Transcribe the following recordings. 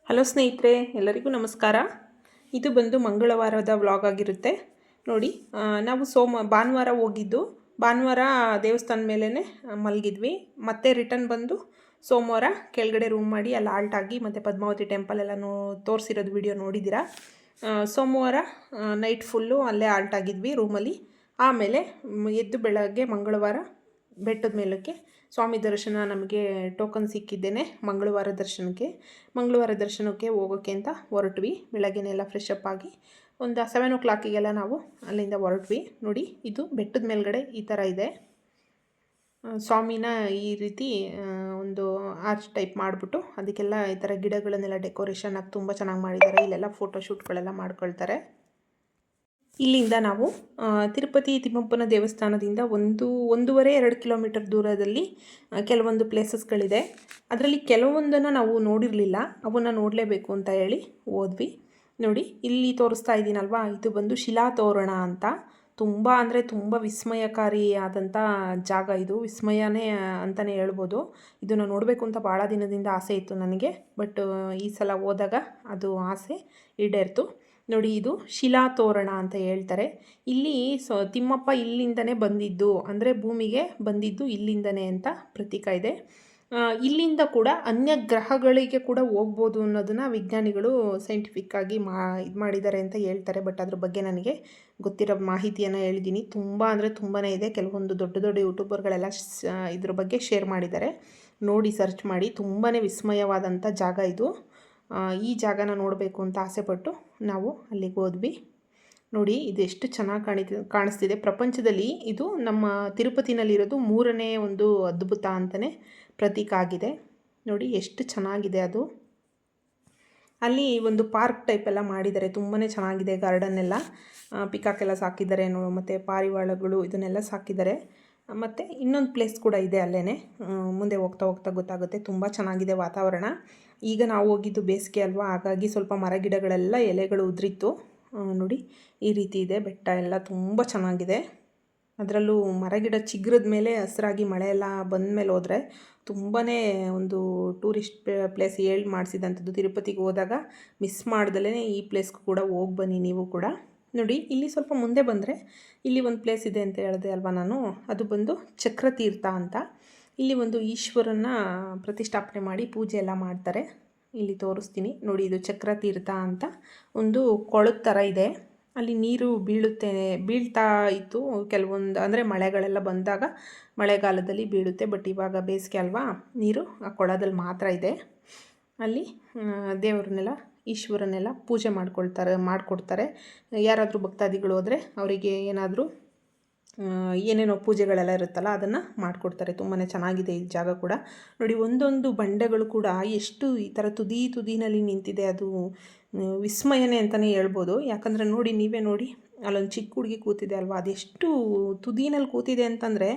Hello ಸ್ನೇಹಿತರೆ, ಎಲ್ಲರಿಗೂ ನಮಸ್ಕಾರ. ಇದು ಬಂದು ಮಂಗಳವಾರದ ವ್ಲಾಗ್ ಆಗಿರುತ್ತೆ ನೋಡಿ. ನಾವು ಭಾನುವಾರ ಹೋಗಿದ್ದು. ಭಾನುವಾರ ದೇವಸ್ಥಾನ ಮೇಲೇ ಮಲಗಿದ್ವಿ. ಮತ್ತೆ ರಿಟರ್ನ್ ಬಂದು ಸೋಮವಾರ ಕೆಳಗಡೆ ರೂಮ್ ಮಾಡಿ ಅಲ್ಲಿ ಆಲ್ಟ್ ಆಗಿ ಮತ್ತು ಪದ್ಮಾವತಿ ಟೆಂಪಲ್ ಎಲ್ಲ ತೋರಿಸಿರೋದು ವಿಡಿಯೋ ನೋಡಿದ್ದೀರಾ. ಸೋಮವಾರ ನೈಟ್ ಫುಲ್ಲು ಅಲ್ಲೇ ಆಲ್ಟ್ ಆಗಿದ್ವಿ ರೂಮಲ್ಲಿ. ಆಮೇಲೆ ಎದ್ದು ಬೆಳಗ್ಗೆ ಮಂಗಳವಾರ ಬೆಟ್ಟದ ಮೇಲಕ್ಕೆ ಸ್ವಾಮಿ ದರ್ಶನ ನಮಗೆ ಟೋಕನ್ ಸಿಕ್ಕಿದ್ದೇನೆ ಮಂಗಳವಾರ ದರ್ಶನಕ್ಕೆ ಹೋಗೋಕ್ಕೆ ಅಂತ ಹೊರಟ್ವಿ. ಬೆಳಗ್ಗೆನೆಲ್ಲ ಫ್ರೆಶ್ ಅಪ್ ಆಗಿ ಒಂದು 7 o'clock ನಾವು ಅಲ್ಲಿಂದ ಹೊರಟ್ವಿ. ನೋಡಿ, ಇದು ಬೆಟ್ಟದ ಮೇಲ್ಗಡೆ ಈ ಥರ ಇದೆ. ಸ್ವಾಮಿನ ಈ ರೀತಿ ಒಂದು ಆರ್ಚ್ ಟೈಪ್ ಮಾಡಿಬಿಟ್ಟು ಅದಕ್ಕೆಲ್ಲ ಈ ಥರ ಗಿಡಗಳನ್ನೆಲ್ಲ ಡೆಕೋರೇಷನ್ ಆಗಿ ತುಂಬ ಚೆನ್ನಾಗಿ ಮಾಡಿದ್ದಾರೆ. ಇಲ್ಲೆಲ್ಲ ಫೋಟೋಶೂಟ್ಗಳೆಲ್ಲ ಮಾಡ್ಕೊಳ್ತಾರೆ. ಇಲ್ಲಿಂದ ನಾವು ತಿರುಪತಿ ತಿಮ್ಮಪ್ಪನ ದೇವಸ್ಥಾನದಿಂದ 1.5-2 ಕಿಲೋಮೀಟರ್ ದೂರದಲ್ಲಿ ಕೆಲವೊಂದು ಪ್ಲೇಸಸ್ಗಳಿದೆ. ಅದರಲ್ಲಿ ಕೆಲವೊಂದನ್ನು ನಾವು ನೋಡಿರಲಿಲ್ಲ, ಅವನ್ನ ನೋಡಲೇಬೇಕು ಅಂತ ಹೇಳಿ ಹೋದ್ವಿ. ನೋಡಿ, ಇಲ್ಲಿ ತೋರಿಸ್ತಾ ಇದ್ದೀನಲ್ವಾ, ಇದು ಬಂದು ಶಿಲಾತೋರಣ ಅಂತ. ತುಂಬ ಅಂದರೆ ತುಂಬ ವಿಸ್ಮಯಕಾರಿಯಾದಂಥ ಜಾಗ ಇದು. ವಿಸ್ಮಯನೇ ಅಂತಲೇ ಹೇಳ್ಬೋದು. ಇದನ್ನು ನೋಡಬೇಕು ಅಂತ ಭಾಳ ದಿನದಿಂದ ಆಸೆ ಇತ್ತು ನನಗೆ. ಬಟ್ ಈ ಸಲ ಹೋದಾಗ ಅದು ಆಸೆ ಈಡೇರ್ತು. ನೋಡಿ, ಇದು ಶಿಲಾತೋರಣ ಅಂತ ಹೇಳ್ತಾರೆ. ಇಲ್ಲಿ ತಿಮ್ಮಪ್ಪ ಇಲ್ಲಿಂದನೇ ಬಂದಿದ್ದು, ಅಂದರೆ ಭೂಮಿಗೆ ಬಂದಿದ್ದು ಇಲ್ಲಿಂದನೇ ಅಂತ ಪ್ರತೀಕ ಇದೆ. ಇಲ್ಲಿಂದ ಕೂಡ ಅನ್ಯ ಗ್ರಹಗಳಿಗೆ ಕೂಡ ಹೋಗ್ಬೋದು ಅನ್ನೋದನ್ನು ವಿಜ್ಞಾನಿಗಳು ಸೈಂಟಿಫಿಕ್ಕಾಗಿ ಇದು ಮಾಡಿದ್ದಾರೆ ಅಂತ ಹೇಳ್ತಾರೆ. ಬಟ್ ಅದ್ರ ಬಗ್ಗೆ ನನಗೆ ಗೊತ್ತಿರೋ ಮಾಹಿತಿಯನ್ನು ಹೇಳಿದ್ದೀನಿ. ತುಂಬ ಅಂದರೆ ತುಂಬಾ ಇದೆ. ಕೆಲವೊಂದು ದೊಡ್ಡ ದೊಡ್ಡ ಯೂಟ್ಯೂಬರ್ಗಳೆಲ್ಲ ಇದ್ರ ಬಗ್ಗೆ ಶೇರ್ ಮಾಡಿದ್ದಾರೆ. ನೋಡಿ, ಸರ್ಚ್ ಮಾಡಿ. ತುಂಬಾ ವಿಸ್ಮಯವಾದಂಥ ಜಾಗ ಇದು. ಈ ಜಾಗನ ನೋಡಬೇಕು ಅಂತ ಆಸೆಪಟ್ಟು ನಾವು ಅಲ್ಲಿಗೆ ಹೋದ್ವಿ. ನೋಡಿ, ಇದು ಎಷ್ಟು ಚೆನ್ನಾಗಿ ಕಾಣಿಸ್ತಿದೆ. ಪ್ರಪಂಚದಲ್ಲಿ ಇದು ನಮ್ಮ ತಿರುಪತಿನಲ್ಲಿರೋದು 3ನೇ ಒಂದು ಅದ್ಭುತ ಅಂತಲೇ ಪ್ರತೀಕ ಆಗಿದೆ. ನೋಡಿ, ಎಷ್ಟು ಚೆನ್ನಾಗಿದೆ ಅದು. ಅಲ್ಲಿ ಒಂದು ಪಾರ್ಕ್ ಟೈಪ್ ಎಲ್ಲ ಮಾಡಿದ್ದಾರೆ. ತುಂಬಾ ಚೆನ್ನಾಗಿದೆ. ಗಾರ್ಡನ್ ಎಲ್ಲ ಪಿಕಾಕೆಲ್ಲ ಸಾಕಿದ್ದಾರೆ, ಮತ್ತು ಪಾರಿವಾಳಗಳು ಇದನ್ನೆಲ್ಲ ಸಾಕಿದ್ದಾರೆ. ಮತ್ತು ಇನ್ನೊಂದು ಪ್ಲೇಸ್ ಕೂಡ ಇದೆ ಅಲ್ಲೇ. ಮುಂದೆ ಹೋಗ್ತಾ ಹೋಗ್ತಾ ಗೊತ್ತಾಗುತ್ತೆ. ತುಂಬ ಚೆನ್ನಾಗಿದೆ ವಾತಾವರಣ. ಈಗ ನಾವು ಹೋಗಿದ್ದು ಬೇಸಿಗೆ ಅಲ್ವಾ, ಹಾಗಾಗಿ ಸ್ವಲ್ಪ ಮರಗಿಡಗಳೆಲ್ಲ ಎಲೆಗಳು ಉದುರಿತ್ತು. ನೋಡಿ, ಈ ರೀತಿ ಇದೆ. ಬೆಟ್ಟ ಎಲ್ಲ ತುಂಬ ಚೆನ್ನಾಗಿದೆ. ಅದರಲ್ಲೂ ಮರಗಿಡ ಚಿಗುರದ ಮೇಲೆ ಹಸಿರಾಗಿ ಮಳೆ ಎಲ್ಲ ಬಂದ ಮೇಲೆ ಹೋದರೆ ತುಂಬಾ ಒಂದು ಟೂರಿಸ್ಟ್ ಪ್ಲೇಸ್ ಮಾಡಿಸಿದಂಥದ್ದು. ತಿರುಪತಿಗೆ ಹೋದಾಗ ಮಿಸ್ ಮಾಡ್ದಲೇ ಈ ಪ್ಲೇಸ್ಗೂ ಕೂಡ ಹೋಗಿ ಬನ್ನಿ ನೀವು ಕೂಡ. ನೋಡಿ, ಇಲ್ಲಿ ಸ್ವಲ್ಪ ಮುಂದೆ ಬಂದರೆ ಇಲ್ಲಿ ಒಂದು ಪ್ಲೇಸ್ ಇದೆ ಅಂತ ಹೇಳಿದೆ ಅಲ್ವಾ ನಾನು. ಅದು ಬಂದು ಚಕ್ರತೀರ್ಥ ಅಂತ. ಇಲ್ಲಿ ಒಂದು ಈಶ್ವರನ ಪ್ರತಿಷ್ಠಾಪನೆ ಮಾಡಿ ಪೂಜೆ ಎಲ್ಲ ಮಾಡ್ತಾರೆ. ಇಲ್ಲಿ ತೋರಿಸ್ತೀನಿ ನೋಡಿ. ಇದು ಚಕ್ರತೀರ್ಥ ಅಂತ ಒಂದು ಕೊಳದ ಥರ ಇದೆ. ಅಲ್ಲಿ ನೀರು ಬೀಳ್ತಾ ಇತ್ತು ಕೆಲವೊಂದು, ಅಂದರೆ ಮಳೆಗಳೆಲ್ಲ ಬಂದಾಗ ಮಳೆಗಾಲದಲ್ಲಿ ಬೀಳುತ್ತೆ. ಬಟ್ ಇವಾಗ ಬೇಸಿಗೆ ಅಲ್ವಾ, ನೀರು ಆ ಕೊಳದಲ್ಲಿ ಮಾತ್ರ ಇದೆ. ಅಲ್ಲಿ ದೇವರನ್ನೆಲ್ಲ, ಈಶ್ವರನ್ನೆಲ್ಲ ಪೂಜೆ ಮಾಡಿಕೊಡ್ತಾರೆ. ಯಾರಾದರೂ ಭಕ್ತಾದಿಗಳು ಹೋದರೆ ಅವರಿಗೆ ಏನೇನೋ ಪೂಜೆಗಳೆಲ್ಲ ಇರುತ್ತಲ್ಲ ಅದನ್ನು ಮಾಡಿಕೊಡ್ತಾರೆ. ತುಂಬಾ ಚೆನ್ನಾಗಿದೆ ಈ ಜಾಗ ಕೂಡ. ನೋಡಿ, ಒಂದೊಂದು ಬಂಡೆಗಳು ಕೂಡ ಎಷ್ಟು ಈ ಥರ ತುದಿನಲ್ಲಿ ನಿಂತಿದೆ. ಅದು ವಿಸ್ಮಯನೇ ಅಂತಲೇ ಹೇಳ್ಬೋದು. ಯಾಕಂದರೆ ನೋಡಿ, ನೀವೇ ನೋಡಿ, ಅಲ್ಲೊಂದು ಚಿಕ್ಕ ಹುಡುಗಿ ಕೂತಿದೆ ಅಲ್ವಾ, ಅದೆಷ್ಟು ತುದಿನಲ್ಲಿ ಕೂತಿದೆ ಅಂತಂದರೆ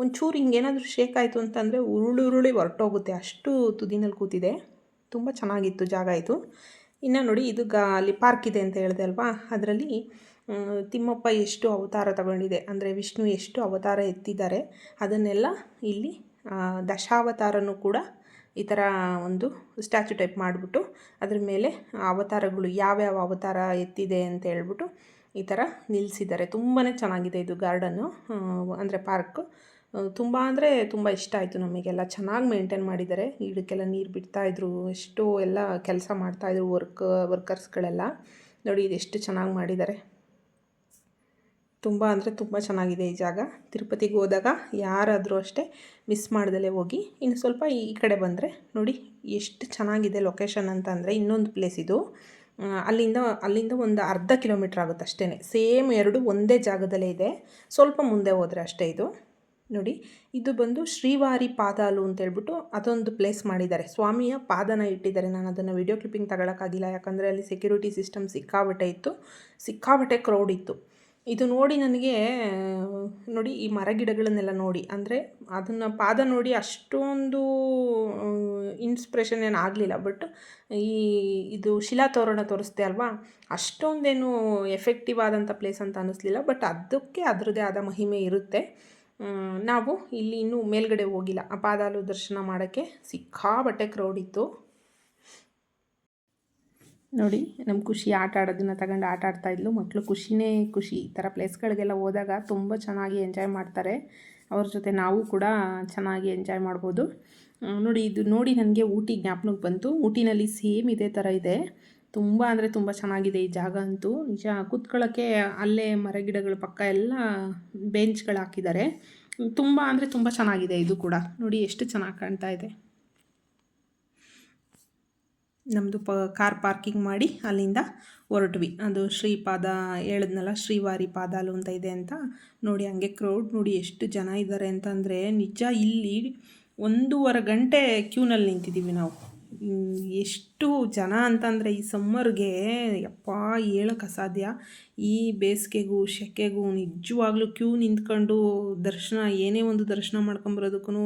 ಒಂಚೂರು ಹಿಂಗೇನಾದರೂ ಶೇಕ್ ಆಯಿತು ಅಂತಂದರೆ ಉರುಳಿ ಹೊರಟೋಗುತ್ತೆ, ಅಷ್ಟು ತುದಿನಲ್ಲಿ ಕೂತಿದೆ. ತುಂಬ ಚೆನ್ನಾಗಿತ್ತು ಜಾಗ ಇದು. ಇನ್ನು ನೋಡಿ, ಇದು ಅಲ್ಲಿ ಪಾರ್ಕ್ ಇದೆ ಅಂತ ಹೇಳಿದೆ ಅಲ್ವಾ, ಅದರಲ್ಲಿ ತಿಮ್ಮಪ್ಪ ಎಷ್ಟು ಅವತಾರ ತಗೊಂಡಿದೆ, ಅಂದರೆ ವಿಷ್ಣು ಎಷ್ಟು ಅವತಾರ ಎತ್ತಿದ್ದಾರೆ ಅದನ್ನೆಲ್ಲ ಇಲ್ಲಿ ದಶಾವತಾರನೂ ಕೂಡ ಈ ಥರ ಒಂದು ಸ್ಟ್ಯಾಚು ಟೈಪ್ ಮಾಡಿಬಿಟ್ಟು ಅದ್ರ ಮೇಲೆ ಅವತಾರಗಳು ಯಾವ್ಯಾವ ಅವತಾರ ಎತ್ತಿದೆ ಅಂತ ಹೇಳ್ಬಿಟ್ಟು ಈ ಥರ ನಿಲ್ಲಿಸಿದ್ದಾರೆ. ತುಂಬಾ ಚೆನ್ನಾಗಿದೆ ಇದು ಗಾರ್ಡನ್ನು, ಅಂದರೆ ಪಾರ್ಕು. ತುಂಬ ಅಂದರೆ ತುಂಬ ಇಷ್ಟ ಆಯಿತು ನಮಗೆಲ್ಲ. ಚೆನ್ನಾಗಿ ಮೇಂಟೈನ್ ಮಾಡಿದ್ದಾರೆ. ಗಿಡಕ್ಕೆಲ್ಲ ನೀರು ಬಿಡ್ತಾಯಿದ್ರು, ಎಷ್ಟೋ ಎಲ್ಲ ಕೆಲಸ ಮಾಡ್ತಾಯಿದ್ರು ವರ್ಕರ್ಸ್ಗಳೆಲ್ಲ. ನೋಡಿ, ಇದೆಷ್ಟು ಚೆನ್ನಾಗಿ ಮಾಡಿದ್ದಾರೆ. ತುಂಬ ಅಂದರೆ ತುಂಬ ಚೆನ್ನಾಗಿದೆ ಈ ಜಾಗ. ತಿರುಪತಿಗೆ ಹೋದಾಗ ಯಾರಾದರೂ ಅಷ್ಟೇ ಮಿಸ್ ಮಾಡ್ದಲೇ ಹೋಗಿ. ಇನ್ನು ಸ್ವಲ್ಪ ಈ ಕಡೆ ಬಂದರೆ ನೋಡಿ ಎಷ್ಟು ಚೆನ್ನಾಗಿದೆ ಲೊಕೇಶನ್ ಅಂತ. ಅಂದರೆ ಇನ್ನೊಂದು ಪ್ಲೇಸ್ ಇದು. ಅಲ್ಲಿಂದ ಒಂದು ಅರ್ಧ ಕಿಲೋಮೀಟ್ರ್ ಆಗುತ್ತೆ ಅಷ್ಟೇ. ಸೇಮ್ ಎರಡು ಒಂದೇ ಜಾಗದಲ್ಲೇ ಇದೆ. ಸ್ವಲ್ಪ ಮುಂದೆ ಹೋದರೆ ಅಷ್ಟೇ ಇದು. ನೋಡಿ, ಇದು ಬಂದು ಶ್ರೀವಾರಿ ಪಾದಾಲು ಅಂತೇಳ್ಬಿಟ್ಟು ಅದೊಂದು ಪ್ಲೇಸ್ ಮಾಡಿದ್ದಾರೆ. ಸ್ವಾಮಿಯ ಪಾದನ ಇಟ್ಟಿದ್ದಾರೆ. ನಾನು ಅದನ್ನು ವಿಡಿಯೋ ಕ್ಲಿಪ್ಪಿಂಗ್ ತಗೊಳಕ್ಕಾಗಿಲ್ಲ, ಯಾಕಂದರೆ ಅಲ್ಲಿ ಸೆಕ್ಯೂರಿಟಿ ಸಿಸ್ಟಮ್ ಸಿಕ್ಕಾಬಟ್ಟೆ ಇತ್ತು, ಸಿಕ್ಕಾಬಟ್ಟೆ ಕ್ರೌಡ್ ಇತ್ತು. ಇದು ನೋಡಿ ನನಗೆ ನೋಡಿ, ಈ ಮರಗಿಡಗಳನ್ನೆಲ್ಲ ನೋಡಿ, ಅಂದರೆ ಅದನ್ನು ಪಾದ ನೋಡಿ ಅಷ್ಟೊಂದು ಇನ್ಸ್ಪಿರೇಷನ್ ಏನು ಆಗಲಿಲ್ಲ. ಬಟ್ ಇದು ಶಿಲಾತೋರಣ ತೋರಿಸ್ದೆ ಅಲ್ವಾ, ಅಷ್ಟೊಂದೇನು ಎಫೆಕ್ಟಿವ್ ಆದಂಥ ಪ್ಲೇಸ್ ಅಂತ ಅನ್ನಿಸ್ಲಿಲ್ಲ. ಬಟ್ ಅದಕ್ಕೆ ಅದರದ್ದೇ ಆದ ಮಹಿಮೆ ಇರುತ್ತೆ. ನಾವು ಇಲ್ಲಿ ಇನ್ನೂ ಮೇಲ್ಗಡೆ ಹೋಗಿಲ್ಲ. ಆ ಪಾದಾಲು ದರ್ಶನ ಮಾಡೋಕ್ಕೆ ಸಿಕ್ಕಾಬಟ್ಟೆ ಕ್ರೌಡ್ ಇತ್ತು. ನೋಡಿ ನಮ್ಮ ಖುಷಿ ಆಟ ಆಡೋದನ್ನು ತಗೊಂಡು ಆಟ ಆಡ್ತಾಯಿದ್ಲು. ಮಕ್ಕಳು ಖುಷಿನೇ ಖುಷಿ. ಈ ಥರ ಪ್ಲೇಸ್ಗಳಿಗೆಲ್ಲ ಹೋದಾಗ ತುಂಬ ಚೆನ್ನಾಗಿ ಎಂಜಾಯ್ ಮಾಡ್ತಾರೆ. ಅವ್ರ ಜೊತೆ ನಾವು ಕೂಡ ಚೆನ್ನಾಗಿ ಎಂಜಾಯ್ ಮಾಡ್ಬೋದು. ನೋಡಿ ಇದು ನೋಡಿ ನನಗೆ ಊಟಿ ಜ್ಞಾಪನಕ್ಕೆ ಬಂತು. ಊಟಿನಲ್ಲಿ ಸೇಮ್ ಇದೇ ಥರ ಇದೆ. ತುಂಬ ಅಂದರೆ ತುಂಬ ಚೆನ್ನಾಗಿದೆ ಈ ಜಾಗ ಅಂತೂ. ನಿಜ ಕೂತ್ಕೊಳ್ಳೋಕ್ಕೆ ಅಲ್ಲೇ ಮರಗಿಡಗಳ ಪಕ್ಕ ಎಲ್ಲ ಬೆಂಚ್ಗಳು ಹಾಕಿದ್ದಾರೆ. ತುಂಬ ಅಂದರೆ ತುಂಬ ಚೆನ್ನಾಗಿದೆ ಇದು ಕೂಡ. ನೋಡಿ ಎಷ್ಟು ಚೆನ್ನಾಗಿ ಕಾಣ್ತಾ ಇದೆ. ನಮ್ಮದು ಕಾರ್ ಪಾರ್ಕಿಂಗ್ ಮಾಡಿ ಅಲ್ಲಿಂದ ಹೊರಟ್ವಿ. ಅದು ಶ್ರೀಪಾದ ಹೇಳಿದ್ನಲ್ಲ, ಶ್ರೀವಾರಿ ಪಾದಾಲು ಅಂತ ಇದೆ ಅಂತ. ನೋಡಿ ಹಂಗೆ ಕ್ರೌಡ್ ನೋಡಿ ಎಷ್ಟು ಜನ ಇದ್ದಾರೆ ಅಂತಂದರೆ ನಿಜ ಇಲ್ಲಿ 1.5 ಗಂಟೆ ಕ್ಯೂನಲ್ಲಿ ನಿಂತಿದ್ದೀವಿ ನಾವು. ಎಷ್ಟು ಜನ ಅಂತಂದರೆ ಈ ಸಮ್ಮರ್ಗೆ ಯಪ್ಪ ಹೇಳೋಕ್ಕೆ ಅಸಾಧ್ಯ. ಈ ಬೇಸಿಗೆಗೂ ಸೆಕೆಗೂ ನಿಜವಾಗ್ಲೂ ಕ್ಯೂ ನಿಂತ್ಕೊಂಡು ದರ್ಶನ ಏನೇ ಒಂದು ದರ್ಶನ ಮಾಡ್ಕೊಂಬರೋದಕ್ಕೂ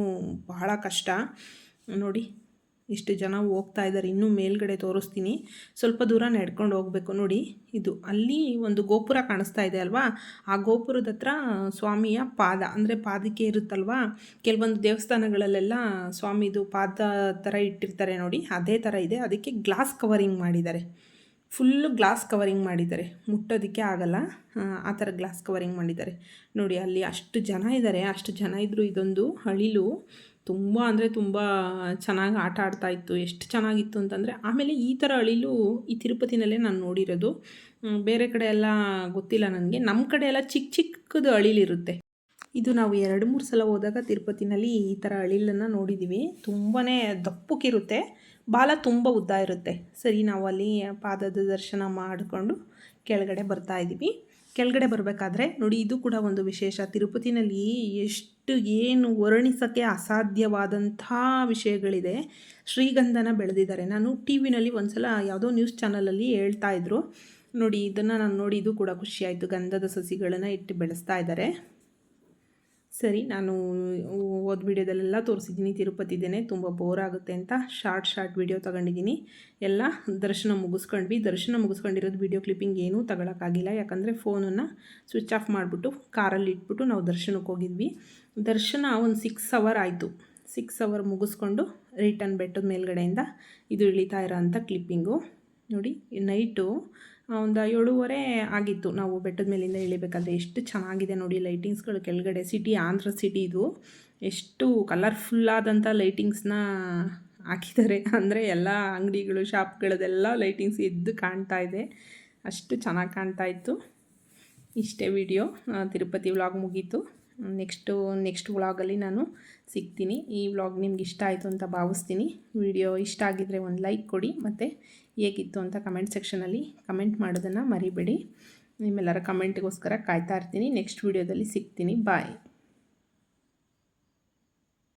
ಬಹಳ ಕಷ್ಟ. ನೋಡಿ ಎಷ್ಟು ಜನ ಹೋಗ್ತಾ ಇದ್ದಾರೆ. ಇನ್ನೂ ಮೇಲ್ಗಡೆ ತೋರಿಸ್ತೀನಿ. ಸ್ವಲ್ಪ ದೂರ ನಡ್ಕೊಂಡು ಹೋಗಬೇಕು. ನೋಡಿ ಇದು ಅಲ್ಲಿ ಒಂದು ಗೋಪುರ ಕಾಣಿಸ್ತಾ ಇದೆ ಅಲ್ವಾ, ಆ ಗೋಪುರದ ಹತ್ರ ಸ್ವಾಮಿಯ ಪಾದ ಅಂದರೆ ಪಾದಕ್ಕೆ ಇರುತ್ತಲ್ವಾ. ಕೆಲವೊಂದು ದೇವಸ್ಥಾನಗಳಲ್ಲೆಲ್ಲ ಸ್ವಾಮಿದು ಪಾದ ಥರ ಇಟ್ಟಿರ್ತಾರೆ ನೋಡಿ, ಅದೇ ಥರ ಇದೆ. ಅದಕ್ಕೆ ಗ್ಲಾಸ್ ಕವರಿಂಗ್ ಮಾಡಿದ್ದಾರೆ. ಫುಲ್ಲು ಗ್ಲಾಸ್ ಕವರಿಂಗ್ ಮಾಡಿದ್ದಾರೆ, ಮುಟ್ಟೋದಕ್ಕೆ ಆಗಲ್ಲ ಆ ಥರ ಗ್ಲಾಸ್ ಕವರಿಂಗ್ ಮಾಡಿದ್ದಾರೆ. ನೋಡಿ ಅಲ್ಲಿ ಅಷ್ಟು ಜನ ಇದ್ದಾರೆ. ಅಷ್ಟು ಜನ ಇದ್ದರೂ ಇದೊಂದು ಅಳಿಲು ತುಂಬ ಅಂದರೆ ತುಂಬ ಚೆನ್ನಾಗಿ ಆಟ ಆಡ್ತಾಯಿತ್ತು. ಎಷ್ಟು ಚೆನ್ನಾಗಿತ್ತು ಅಂತಂದರೆ, ಆಮೇಲೆ ಈ ಥರ ಅಳಿಲು ಈ ತಿರುಪತಿನಲ್ಲೇ ನಾನು ನೋಡಿರೋದು. ಬೇರೆ ಕಡೆ ಎಲ್ಲ ಗೊತ್ತಿಲ್ಲ ನನಗೆ. ನಮ್ಮ ಕಡೆ ಎಲ್ಲ ಚಿಕ್ಕ ಚಿಕ್ಕದು ಅಳಿಲಿರುತ್ತೆ. ಇದು ನಾವು 2-3 ಸಲ ಹೋದಾಗ ತಿರುಪತಿನಲ್ಲಿ ಈ ಥರ ಅಳಿಲನ್ನು ನೋಡಿದ್ದೀವಿ. ತುಂಬಾ ದಪ್ಪಕ್ಕಿರುತ್ತೆ, ಬಾಲ ತುಂಬ ಉದ್ದ ಇರುತ್ತೆ. ಸರಿ, ನಾವು ಅಲ್ಲಿ ಪಾದದ ದರ್ಶನ ಮಾಡಿಕೊಂಡು ಕೆಳಗಡೆ ಬರ್ತಾಯಿದ್ದೀವಿ. ಕೆಳಗಡೆ ಬರಬೇಕಾದ್ರೆ ನೋಡಿ ಇದು ಕೂಡ ಒಂದು ವಿಶೇಷ. ತಿರುಪತಿನಲ್ಲಿ ಎಷ್ಟು ಏನು ವರ್ಣಿಸೋಕ್ಕೆ ಅಸಾಧ್ಯವಾದಂಥ ವಿಷಯಗಳಿದೆ. ಶ್ರೀಗಂಧನ ಬೆಳೆದಿದ್ದಾರೆ. ನಾನು ಟಿ ವಿನಲ್ಲಿ ಒಂದು ಸಲ ಯಾವುದೋ ನ್ಯೂಸ್ ಚಾನಲಲ್ಲಿ ಹೇಳ್ತಾಯಿದ್ರು. ನೋಡಿ ಇದನ್ನು ನಾನು ನೋಡಿ ಇದು ಕೂಡ ಖುಷಿಯಾಯಿತು. ಗಂಧದ ಸಸಿಗಳನ್ನು ಇಟ್ಟು ಬೆಳೆಸ್ತಾ ಇದ್ದಾರೆ. ಸರಿ, ನಾನು ಹೋದ ವೀಡಿಯೋದಲ್ಲೆಲ್ಲ ತೋರಿಸಿದ್ದೀನಿ ತಿರುಪತಿದೇನೆ. ತುಂಬ ಬೋರ್ ಆಗುತ್ತೆ ಅಂತ ಶಾರ್ಟ್ ವೀಡಿಯೋ ತೊಗೊಂಡಿದ್ದೀನಿ. ಎಲ್ಲ ದರ್ಶನ ಮುಗಿಸ್ಕೊಂಡ್ವಿ. ದರ್ಶನ ಮುಗಿಸ್ಕೊಂಡಿರೋದು ವೀಡಿಯೋ ಕ್ಲಿಪ್ಪಿಂಗ್ ಏನೂ ತಗೊಳಕ್ಕಾಗಿಲ್ಲ. ಯಾಕಂದರೆ ಫೋನನ್ನು ಸ್ವಿಚ್ ಆಫ್ ಮಾಡಿಬಿಟ್ಟು ಕಾರಲ್ಲಿ ಇಟ್ಬಿಟ್ಟು ನಾವು ದರ್ಶನಕ್ಕೆ ಹೋಗಿದ್ವಿ. ದರ್ಶನ ಒಂದು 6 ಅವರ್ ಆಯಿತು. 6 ಅವರ್ ಮುಗಿಸ್ಕೊಂಡು ರಿಟರ್ನ್ ಬೆಟ್ಟದ ಮೇಲ್ಗಡೆಯಿಂದ ಇದು ಇಳಿತಾ ಇರೋ ಅಂಥ ಕ್ಲಿಪ್ಪಿಂಗು. ನೋಡಿ ನೈಟು ಒಂದು 7:30 ಆಗಿತ್ತು ನಾವು ಬೆಟ್ಟದ ಮೇಲಿಂದ ಇಳಿಬೇಕಾದ್ರೆ. ಎಷ್ಟು ಚೆನ್ನಾಗಿದೆ ನೋಡಿ ಲೈಟಿಂಗ್ಸ್ಗಳು ಕೆಳಗಡೆ. ಸಿಟಿ, ಆಂಧ್ರ ಸಿಟಿ ಇದು. ಎಷ್ಟು ಕಲರ್ಫುಲ್ಲಾದಂಥ ಲೈಟಿಂಗ್ಸ್ನ ಹಾಕಿದ್ದಾರೆ ಅಂದರೆ ಎಲ್ಲ ಅಂಗಡಿಗಳು, ಶಾಪ್ಗಳದೆಲ್ಲ ಲೈಟಿಂಗ್ಸ್ ಎದ್ದು ಕಾಣ್ತಾ ಇದೆ. ಅಷ್ಟು ಚೆನ್ನಾಗಿ ಕಾಣ್ತಾ ಇತ್ತು. ಇಷ್ಟೇ ವಿಡಿಯೋ. ತಿರುಪತಿ ವ್ಲಾಗ್ ಮುಗೀತು. ನೆಕ್ಸ್ಟ್ ವ್ಲಾಗಲ್ಲಿ ನಾನು ಸಿಗ್ತೀನಿ. ಈ ವ್ಲಾಗ್ ನಿಮ್ಗೆ ಇಷ್ಟ ಆಯಿತು ಅಂತ ಭಾವಿಸ್ತೀನಿ. ವಿಡಿಯೋ ಇಷ್ಟ ಆಗಿದ್ದರೆ ಒಂದು ಲೈಕ್ ಕೊಡಿ, ಮತ್ತು ಹೇಗಿತ್ತು ಅಂತ ಕಮೆಂಟ್ ಸೆಕ್ಷನಲ್ಲಿ ಕಮೆಂಟ್ ಮಾಡೋದನ್ನು ಮರಿಬೇಡಿ. ನಿಮ್ಮೆಲ್ಲರ ಕಮೆಂಟಿಗೋಸ್ಕರ ಕಾಯ್ತಾ ಇರ್ತೀನಿ. ನೆಕ್ಸ್ಟ್ ವಿಡಿಯೋದಲ್ಲಿ ಸಿಗ್ತೀನಿ. ಬಾಯ್.